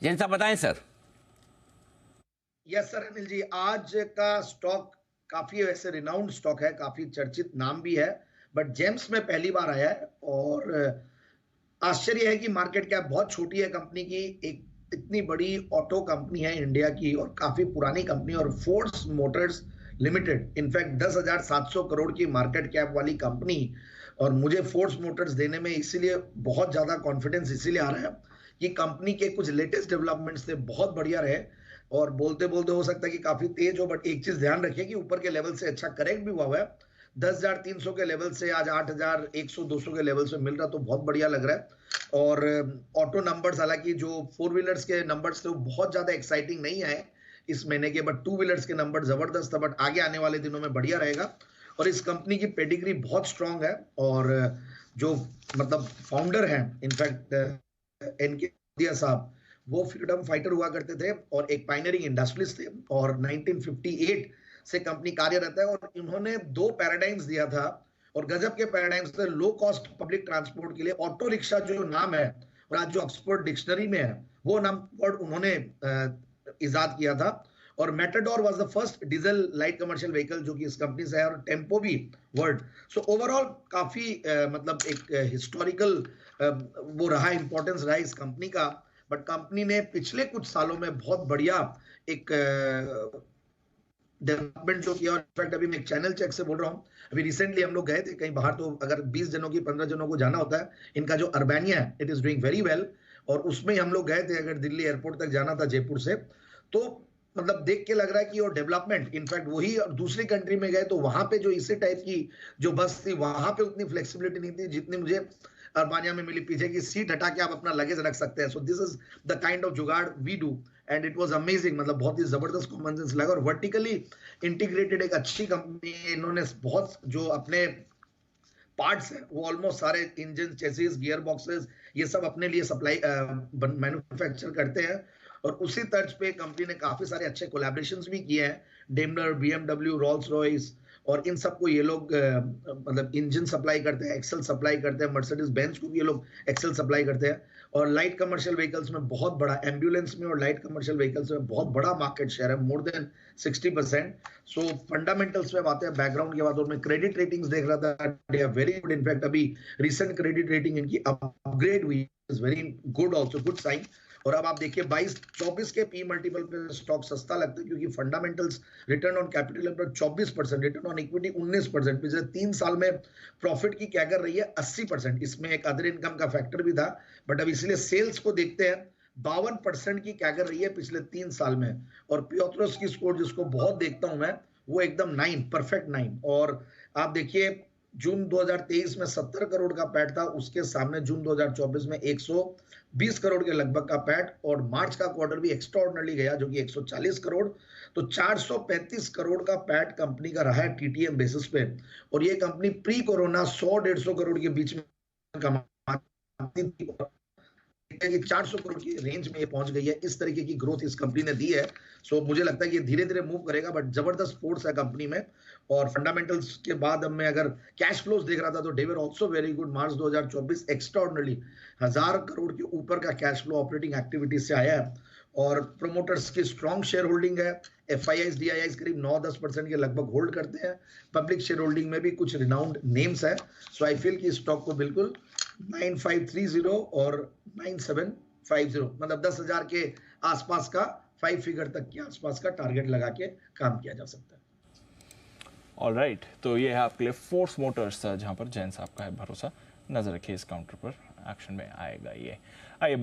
जैन साहब बताएं sir. Yes sir Anil ji, आज का स्टॉक काफी वैसे रिनाउंड स्टॉक है, काफी चर्चित नाम भी है, बट जेम्स में पहली बार आया है। और आश्चर्य है कि मार्केट कैप बहुत छोटी है कंपनी की, एक इतनी बड़ी ऑटो कंपनी है इंडिया की और काफी पुरानी कंपनी, और force Motors limited in fact 10,700 crore की मार्केट कैप वाली कंपनी। और मुझे फोर्स मोटर्स देने में इसीलिए बहुत ज्यादा कॉन्फिडेंस इसीलिए आ रहा है कि कंपनी के कुछ लेटेस्ट डेवलपमेंट्स थे, बहुत बढ़िया रहे। और बोलते बोलते हो सकता है कि काफी तेज हो, बट एक चीज ध्यान रखिए कि ऊपर के लेवल से अच्छा करेक्ट भी हुआ है। 10,300 के लेवल से आज 8,100 200 के लेवल से मिल रहा, तो बहुत बढ़िया लग रहा है। और ऑटो नंबर्स, हालांकि जो फोर व्हीलर्स के नंबर्स थे वो बहुत ज्यादा एक्साइटिंग नहीं आए इस महीने के, बट टू व्हीलर्स के नंबर जबरदस्त था, बट आगे आने वाले दिनों में बढ़िया रहेगा। और इस कंपनी की पेडिग्री बहुत स्ट्रांग है। और जो मतलब फाउंडर हैं इनफैक्ट एनके साहब, वो फ्रीडम फाइटर हुआ करते थे और एक पायनियरिंग इंडस्ट्रियलिस्ट थे, और 1958 से कंपनी कार्यरत है। और इन्होंने दो पैराडाइम्स दिया था, और गजब के पैराडाइम्स थे। लो कॉस्ट पब्लिक ट्रांसपोर्ट के लिए ऑटो रिक्शा जो नाम है, और आज जो ऑक्सफोर्ड डिक्शनरी में है, वो नाम वर्ड उन्होंने इजाद किया था। और Matador was the first diesel light commercial vehicle जो कि इस कंपनी से है, और टेम्पो भी वर्ड। सो ओवरऑल काफी मतलब एक हिस्टोरिकल वो रहा, इंपॉर्टेंस रहा इस कंपनी का। बट कंपनी ने पिछले कुछ सालों में बहुत बढ़िया एक डेवलपमेंट जो किया। और इनफैक्ट अभी मैं एक चैनल चेक से बोल रहा हूँ, अभी रिसेंटली हम लोग गए थे कहीं बाहर, तो अगर 20 जनों की 15 जनों को जाना होता है, इनका जो अर्बेनिया है it is doing very well. और उसमें हम लोग गए थे, अगर दिल्ली एयरपोर्ट तक जाना था जयपुर से, तो मतलब देख के लग रहा है कि और डेवलपमेंट इनफैक्ट वही। और दूसरी कंट्री में गए तो वहां पे जो इसी टाइप की जो बस थी, वहां पे उतनी फ्लेक्सिबिलिटी नहीं थी जितनी मुझे अर्बानिया में मिली। पीछे की सीट हटा के आप अपना लगेज रख सकते हैं। So this is the kind of jugaad we do, and it was amazing. मतलब बहुत ही जबरदस्त कॉमन सेंस लगा, और वर्टिकली इंटीग्रेटेड एक अच्छी कंपनी है। इन्होंने बहुत जो अपने पार्ट्स हैं वो ऑलमोस्ट सारे इंजन, चेसिस, गियर बॉक्सेस, ये सब अपने लिए सप्लाई मैन्युफैक्चर करते हैं। और उसी तर्ज पे कंपनी ने काफी सारे अच्छे कोलैबोरेशंस भी किए हैं, डेमलर, बीएमडब्ल्यू, रॉल्स रॉयस, और इन सबको ये लोग मतलब इंजन सप्लाई करते हैं, एक्सेल सप्लाई करते हैं, मर्सिडीज बेंज को भी ये लोग एक्सेल सप्लाई करते हैं। और लाइट कमर्शियल व्हीकल्स में बहुत बड़ा, एम्बुलेंस में और लाइट कमर्शियल व्हीकल्स में बहुत बड़ा मार्केट शेयर है, मोर देन 60%। सो फंडामेंटल्स में बातें हैं, बैकग्राउंड के बाद, और मैं क्रेडिट रेटिंग्स देख रहा था, they are very good. In fact अभी रिसेंट क्रेडिट रेटिंग इनकी अपग्रेड हुई, is very good also, good sign. और अब आप देखिए 22-24 के पी मल्टीपल पे स्टॉक सस्ता लगता है, क्योंकि fundamentals, return on capital employed 24%, return on equity 19%, पिछले 3 साल में प्रॉफिट की कैगर रही है 80%। इसमें एक अदर इनकम का फैक्टर भी था, बट अब इसलिए सेल्स को देखते हैं, 52% की कैगर रही है पिछले 3 साल में। और पियोत्रोस की स्कोर जिसको बहुत देखता हूं मैं, वो एकदम 9, परफेक्ट 9। और आप देखिए जून 2023 में 70 करोड़ का पैट था, उसके सामने जून 2024 में 120 करोड़ के लगभग का पैट, और मार्च का क्वार्टर भी एक्स्ट्राऑर्डिनरी गया जो कि 140 करोड़। तो 435 करोड़ का पैट कंपनी का रहा है टीटीएम बेसिस पे। और ये कंपनी प्री कोरोना 100-150 करोड़ के बीच में कमाती थी, कि 400 करोड़ की रेंज में ये पहुंच गई है। इस तरीके की ग्रोथ इस कंपनी ने दी है। सो मुझे लगता है कि धीरे धीरे मूव करेगा, बट जबरदस्त फोर्स है कंपनी में। और फंडामेंटल्स के बाद अब मैं अगर कैश फ्लोज देख रहा था, तो they were also very good. March 2024 extraordinary 1000 crore के ऊपर का कैश फ्लो ऑपरेटिंग एक्टिविटीज से आया है। और प्रोमोटर्स की स्ट्रॉन्ग शेयर होल्डिंग है, एफआईआईज, डीआईआईज करीब 9-10% के लगभग होल्ड करते हैं। पब्लिक शेयर होल्डिंग में भी कुछ रिनाउंड नेम्स है। सो आई फील कि स्टॉक को बिल्कुल 9530 और 9750, मतलब 10,000 के आसपास का, 5 फिगर तक के आसपास का टारगेट लगा के काम किया जा सकता है। ऑलराइट, तो ये है आपके लिए फोर्स मोटर्स, जहां पर जैन साहब का है भरोसा। नजर रखिए इस काउंटर पर, एक्शन में आएगा ये। आइए